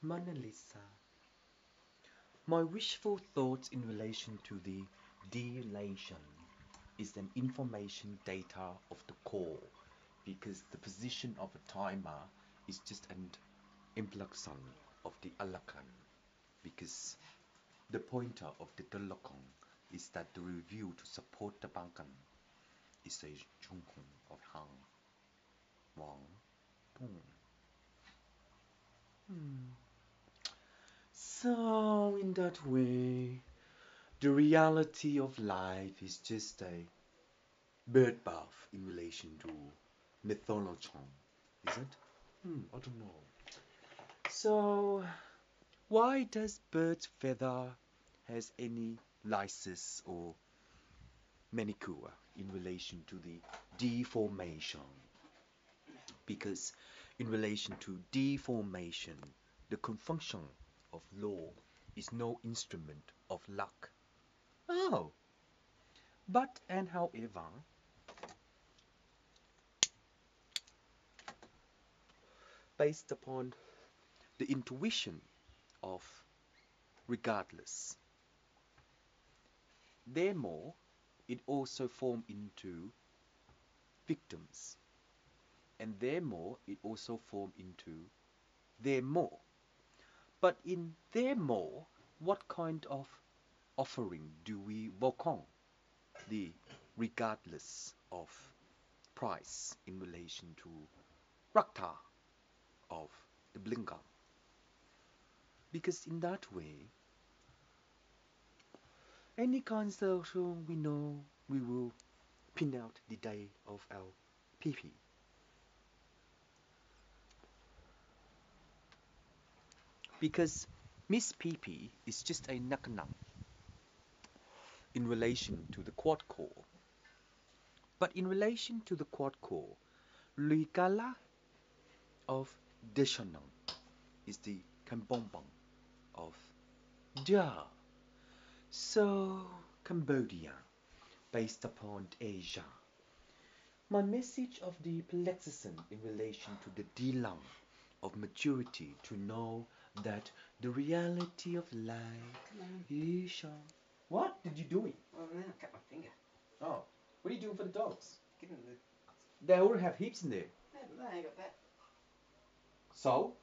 Mona Lisa. My wishful thoughts in relation to the delation is an information data of the core because the position of a timer is just an implection of the alakan because the pointer of the dalakon is that the review to support the bankan is a chunghung of hang wang tung. So in that way, the reality of life is just a bird bath in relation to mythology, is it? I don't know. So, why does bird's feather has any lysis or manicure in relation to the deformation? Because in relation to deformation, the confunction of law is no instrument of luck. Oh, but and however, based upon the intuition of regardless, therefore it also form into victims, and therefore it also form into their more. But in their more, what kind of offering do we welcome? The regardless of price in relation to Rakta of the Blinga. Because in that way, any consultation we know we will pin out the day of our PP. Because Miss PP is just a nakanang in relation to the quad core. But in relation to the quad core, Luigala of Deshanang is the Kambombang of Ja. So, Cambodia, based upon Asia. My message of the plexison in relation to the Dilam of maturity to know that the reality of life is shown. What did you doing? Oh man, I cut my finger. Oh, what are you doing for the dogs? Give them the. They already have heaps in there. Yeah, but they ain't got that. So,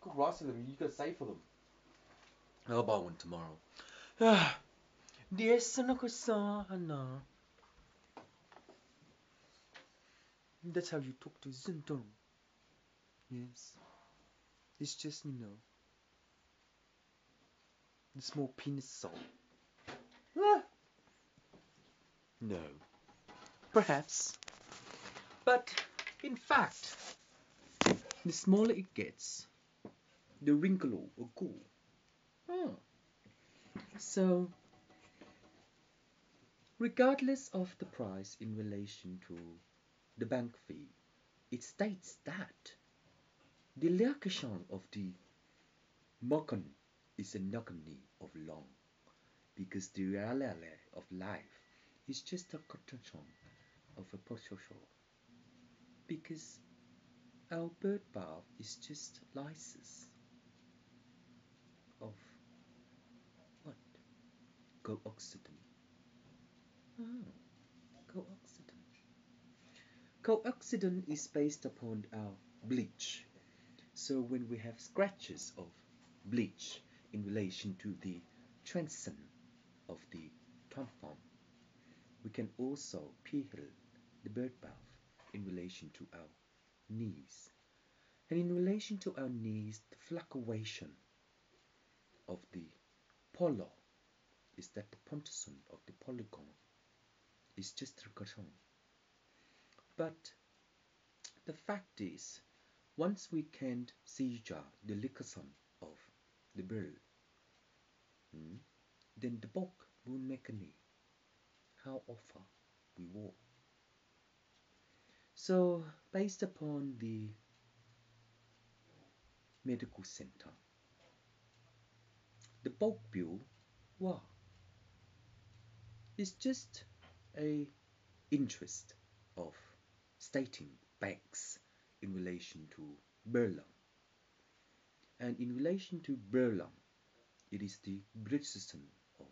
cook rice for them. You gotta save for them. I'll buy one tomorrow. Ah, that's how you talk to Zindong. Yes. It's just, the small penis soul. Ah. No. Perhaps. But, in fact, the smaller it gets, the wrinkle or cool. Hmm. So, regardless of the price in relation to the bank fee, it states that the location of the Mokan is a nogany of long, because the reality of life is just a continuation of a procession. Because our bird bath is just lysis of what? Coexident. Ah, coexident. Coexident is based upon our bleach. So when we have scratches of bleach in relation to the transom of the tampon, we can also peel the bird bath in relation to our knees. And in relation to our knees, the fluctuation of the polo is that the pontoon of the polygon is just recursion. But the fact is, once we can't see the liquor of the bird, then the book will make a knee. How often we walk. So, based upon the medical center, the bulk bill, wow, is just a interest of stating banks in relation to Berlin. And in relation to Berlin, it is the British system of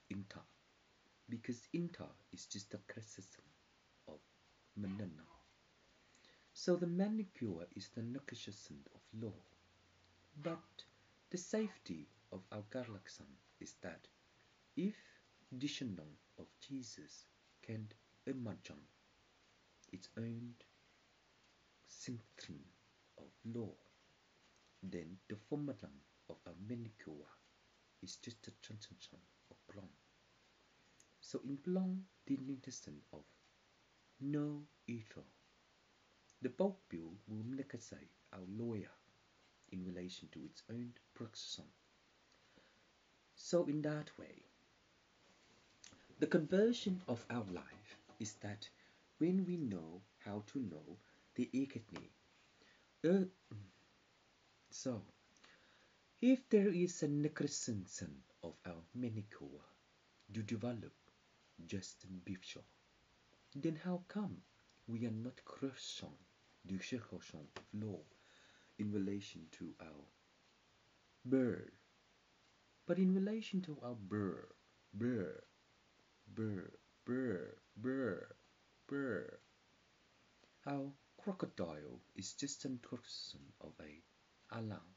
Inter, because Inter is just a criticism of Manana. So the manicure is the negotiation of law. But the safety of our galaxy is that if descendant of Jesus can imagine its own symptom of law, then the formula of our manicure is just a transaction of Blanc. So in Blanc, the intention of no ether, the bulk bill will negotiate our lawyer in relation to its own production. So in that way, the conversion of our life is that when we know how to know the Ekatni. So, if there is a necrosis of our manicure to develop Justin Bishop, then how come we are not crushing the circumcision of law in relation to our bird, but in relation to our bird, bird, bird, bird, bird, bird. Our crocodile is just an crushing of a alarm,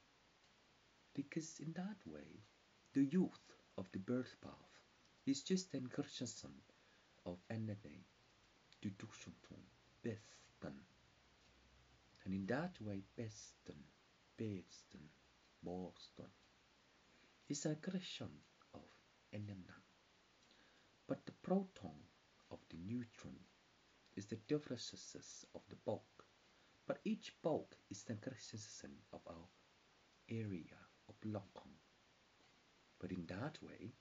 because in that way, the youth of the birth path is just an crushing of anything to do something besten. And in that way, besten, Boston is a creation of NM9. But the proton of the neutron is the differences of the bulk. But each bulk is the creation of our area of Longkong. But in that way,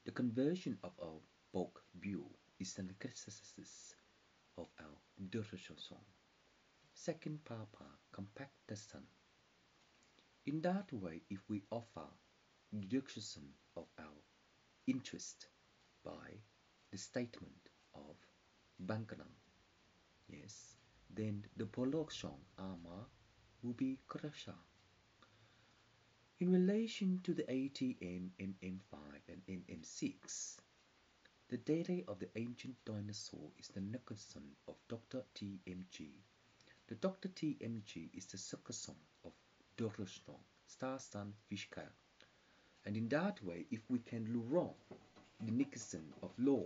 the conversion of our bulk view is the creation of our differential. Second papa compactation. In that way, if we offer reduction of our interest by the statement of Bankanam, yes, then the Poloxon armor will be crusher. In relation to the ATM, NM5, and NM6, the data of the ancient dinosaur is the Nicholson of Dr. TMG. The Dr. TMG is the successor of Dorosno, Star Sun Fishka. And in that way, if we can lure the Nicholson of law,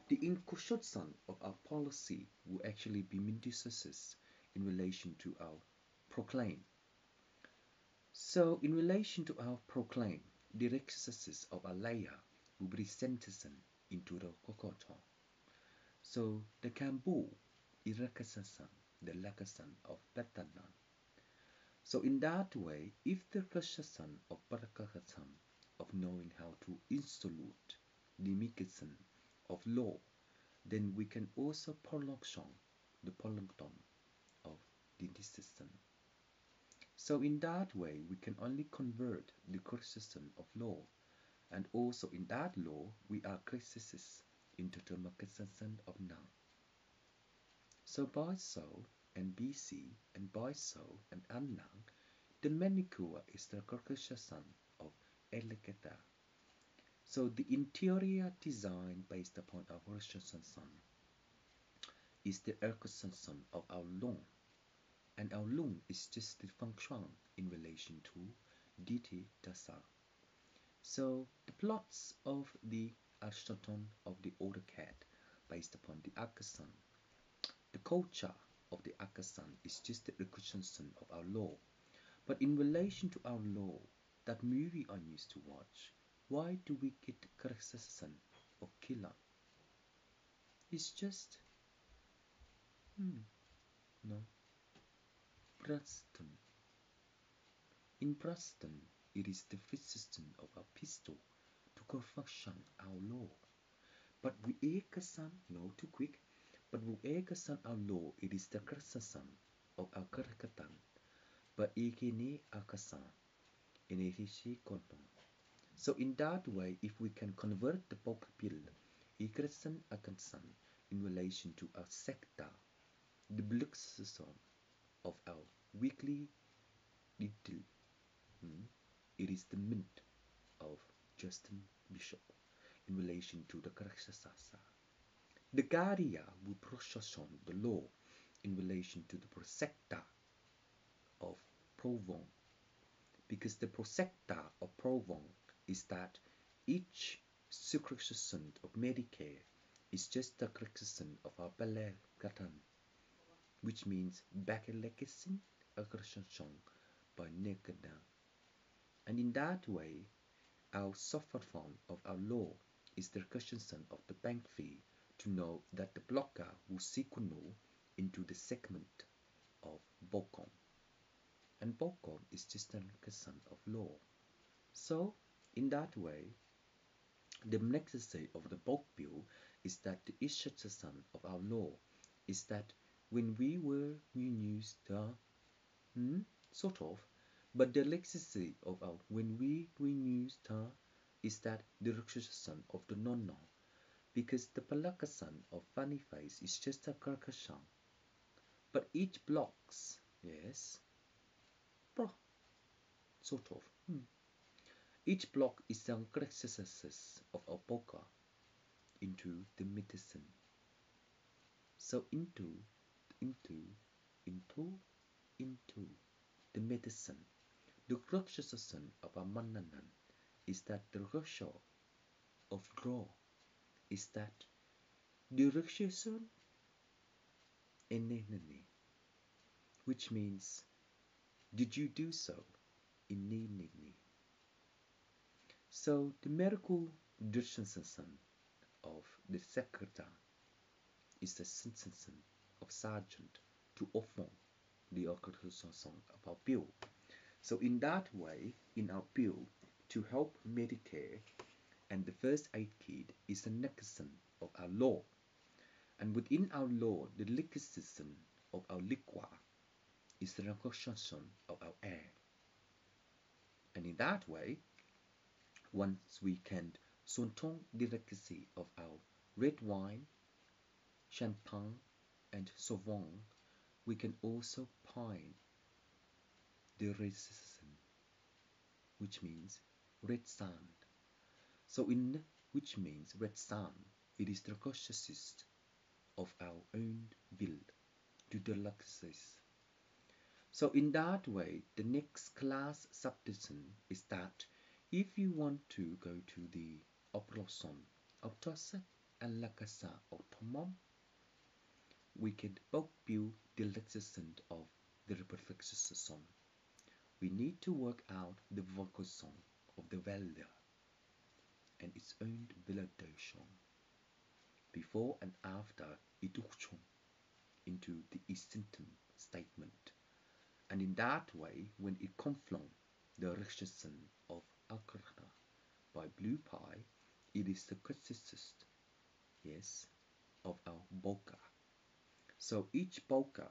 the incursion of our policy will actually be Mendices in relation to our proclaim. So in relation to our proclaim, the excesses of our layer will be sentenced into the Kokoto. So the Kambu is the Lakasan of Betanan. So in that way, if the Kashasan of Barakakasan of knowing how to institute the Mikitsan of law, then we can also prolong the prolongton of the system. So in that way, we can only convert the system of law, and also in that law, we are criticism into the mechanism of now. So by so and BC and by so and Annang, the manicure is the criticism of Elegata. So the interior design based upon our Christian is the Erkosson of our lung, and our lung is just the function in relation to DT Dasa. So the plots of the Aristotle of the AutoCAD based upon the Akasan, the culture of the Akasan is just the reconstruction of our law. But in relation to our law, that movie I used to watch, why do we get criticism of killer? It's just, no, Preston. In Preston, it is the system of our pistol to confirm our law. But we Ekasan, no, too quick. But we Ekasan our law, it is the criticism of our Karakatan. But Ekene Akasan, in Erishi Konton. So in that way, if we can convert the bulk bill, Ekersan Akansan in relation to our sector, the Bluxison of our weekly little. It is the mint of Justin Bishop in relation to the Krakshasasa. The Garia will procession the law in relation to the Prosecta of Provence, because the Prosecta of Provence is that each succession of Medicare is just a succession of our Belegatan, which means Bakelegasin aggression by Nekada. And in that way, our suffered form of our law is the recursion of the bank fee to know that the blocker will signal into the segment of Bocom. And Bocom is just a recursion of law. So, in that way, the necessity of the bulk bill is that the issue of our law is that when we were used sort of, but the legacy of our when we used is that the recursion of the non because the palakasan of funny face is just a carcassan, but each blocks, yes, sort of. Each block is an exercise of a poker into the medicine. So into the medicine. The recursion of a mananan is that the ratio of raw is that the recursion enenene, which means did you do so enenene. So the medical decision of the secretary is the sentence of sergeant to offer the occasion of our bill. So in that way, in our bill, to help Medicare and the first aid kit is a mechanism of our law. And within our law, the legislation of our liqua is the recognition of our air. And in that way, once we can sontong the legacy of our red wine, champagne, and sauvignon, we can also pine the racism, which means red sand. So in which means red sand, it is the consciousness of our own will to the luxus. So in that way, the next class subdivision is that if you want to go to the operation autoset and lakasa automom, we can both build the lexicon of the reperfection. We need to work out the vocation of the value and its own validation before and after induction into the instant statement. And in that way, when it confronts the rejection of Alcrana by Blue Pie, it is the consist, yes, of our Boca. So each Boca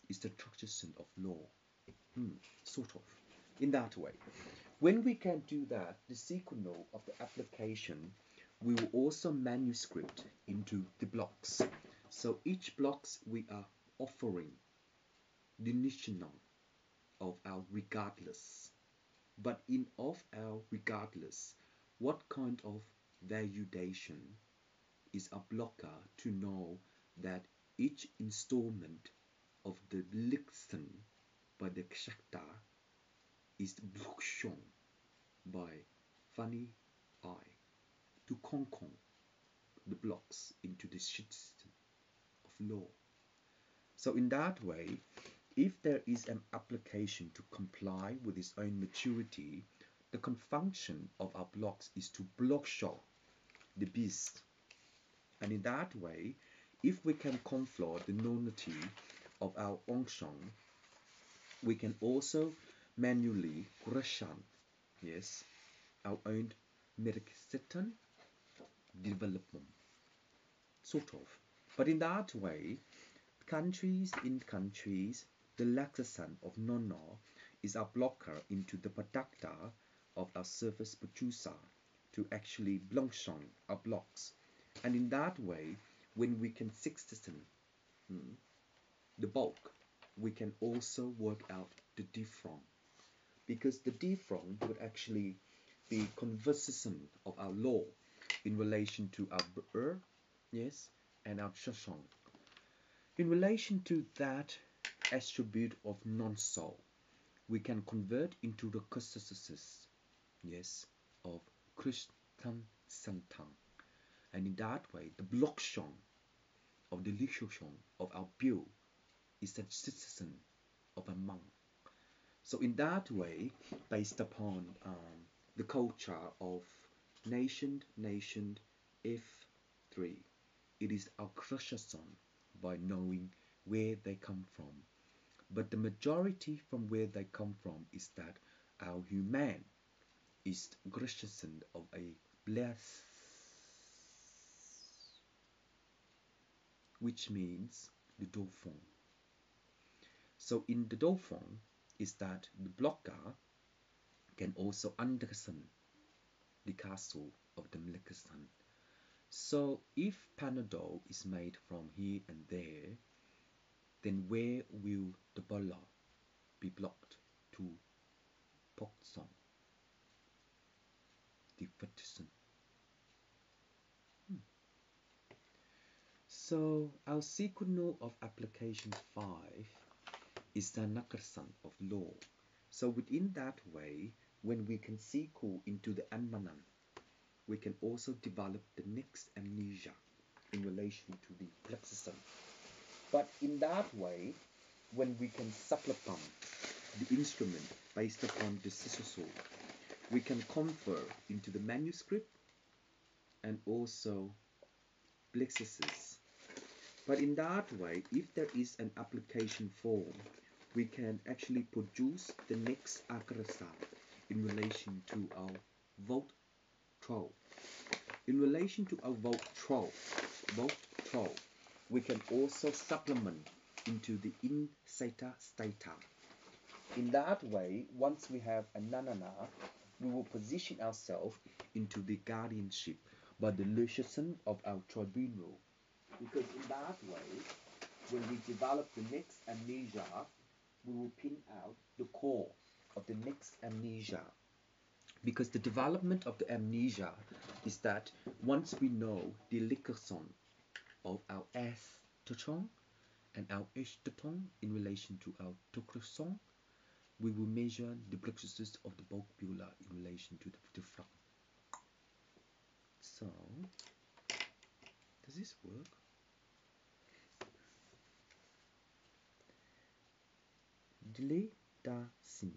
is the tradition of law, sort of, in that way. When we can do that, the sequel of the application we will also manuscript into the blocks. So each blocks we are offering the national of our regardless, but in of our regardless, what kind of valuation is a blocker to know that each installment of the Lixen by the Kshakta is blocked by funny eye to conquer the blocks into the system of law. So in that way, if there is an application to comply with its own maturity, the function of our blocks is to block show the beast. And in that way, if we can conflate the nonity of our onction, we can also manually Gresham, yes, our own medication development, sort of. But in that way, countries, the laxation of nono is a blocker into the productor of our surface producer to actually blanchon our blocks. And in that way, when we can 60 the bulk, we can also work out the diphthong, because the diphthong would actually be conversation of our law in relation to our yes, and our shashong. In relation to that attribute of non-soul, we can convert into the causasis, yes, of Krishnan Santang. And in that way, the blokshong of the Lishosong of our Pyo is a citizen of a monk. So in that way, based upon the culture of nation F3, it is our cruciation by knowing where they come from. But the majority from where they come from is that our human is cruciation of a bless, which means the Dofong. So in the Dofong is that the blocker can also understand the castle of the Mlekasan. So if Panadol is made from here and there, then where will the bala be blocked to Poksong, the Fetison? So our sequence of application 5 is the Nakarsan of law. So within that way, when we can sequel into the Anmanan, we can also develop the next amnesia in relation to the plexuson. But in that way, when we can supplement the instrument based upon the scissor, we can convert into the manuscript and also plexuses. But in that way, if there is an application form, we can actually produce the next akarasa in relation to our vote troll. In relation to our vote troll, we can also supplement into the in seta stata. In that way, once we have a nanana, we will position ourselves into the guardianship by the legislation of our tribunal. Because in that way, when we develop the next amnesia, we will pin out the core of the next amnesia. Because the development of the amnesia is that once we know the likerson of our S Tochong and our H Totong in relation to our Tokrosong, we will measure the plexuses of the bulk bulla in relation to the diaphragm. So, does this work? Dile da sin.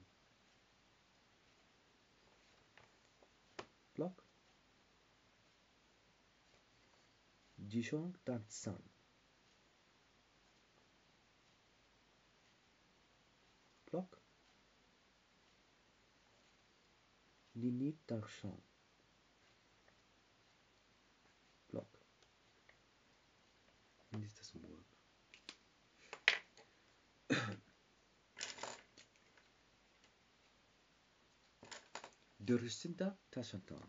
Block. Jishong dan san. Block. Linit darshan. Block. And this doesn't work. Durisinda tashantan.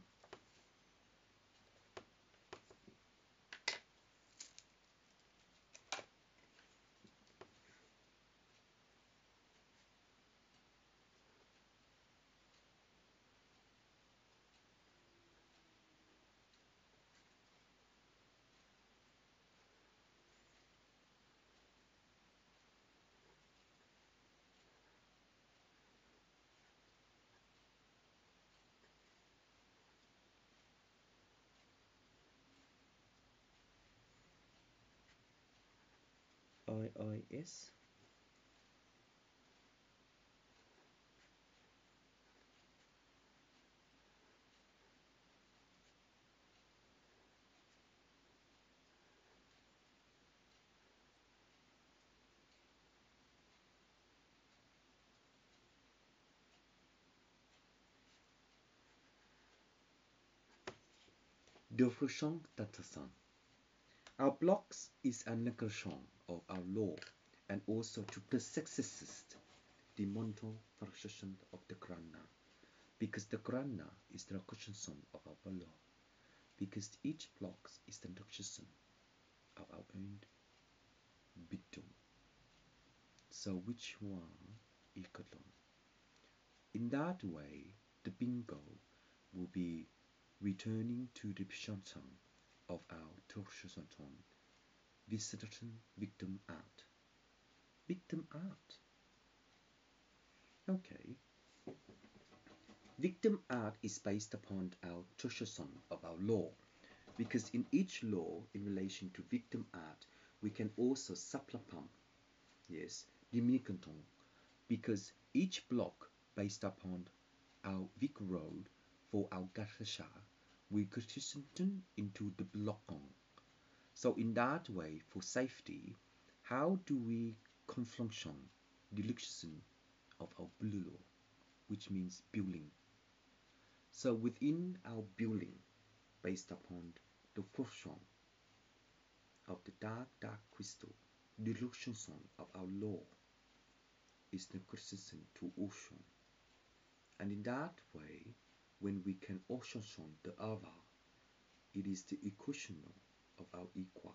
IIS. Dofrushong Tatasan. Our blocks is a negation of our law and also to persist the mental frustration of the Krana, because the Krana is the recognition of our law, because each block is the recognition of our own bidum. So which one ikolon? In that way, the bingo will be returning to the Shantan of our Torshasanton, visitation victim art. Victim art. Okay. Victim art is based upon our Torshasan of our law, because in each law in relation to victim art, we can also supplement, yes, Diminikanton, because each block based upon our Vic Road for our Gatasha, we partition into the blockon. So in that way, for safety, how do we confrontation the luxury of our bululo, which means building? So within our building, based upon the function of the dark crystal, the illusion of our law is the consistent to ocean. And in that way, when we can ocean the other, it is the equation of our equa.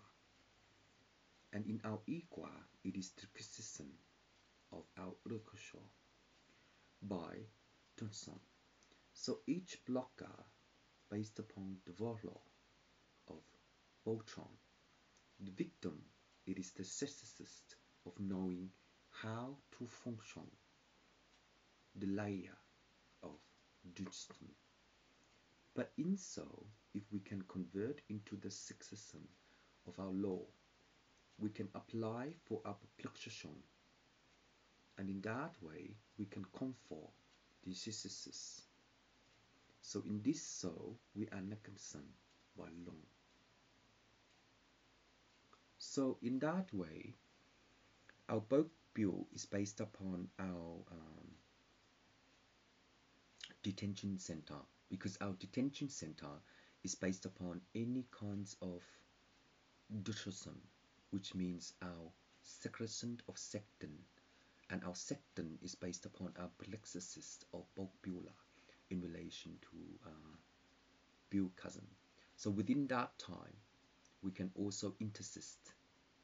And in our equa, it is the consistent of our recursion by Tunson. So each blocker based upon the value of Voltron, the victim, it is the synthesis of knowing how to function the layer of Dutton. But in so, if we can convert into the succession of our law, we can apply for our perplexion, and in that way we can comfort the synthesis. So in this so, we are not concerned by long. So in that way, our bulk bill is based upon our detention center, because our detention center is based upon any kinds of deuterism, which means our secretion of sectin, and our sectin is based upon our plexus of bulk bula in relation to bill cousin. So within that time, we can also intersist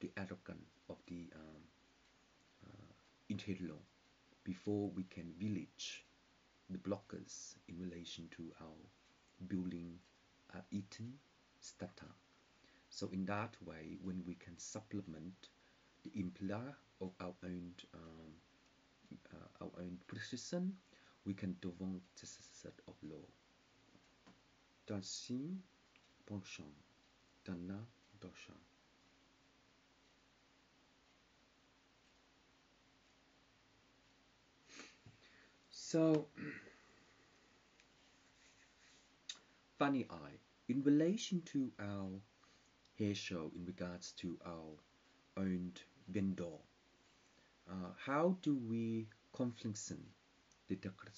the arrogant of the interior before we can village the blockers in relation to our building eaten stata. So in that way, when we can supplement the impla of our own precision, we can devant the set of law. Dansin penchant, dana dosha. So funny eye, in relation to our hair show in regards to our owned vendor, how do we confliction the Dakar?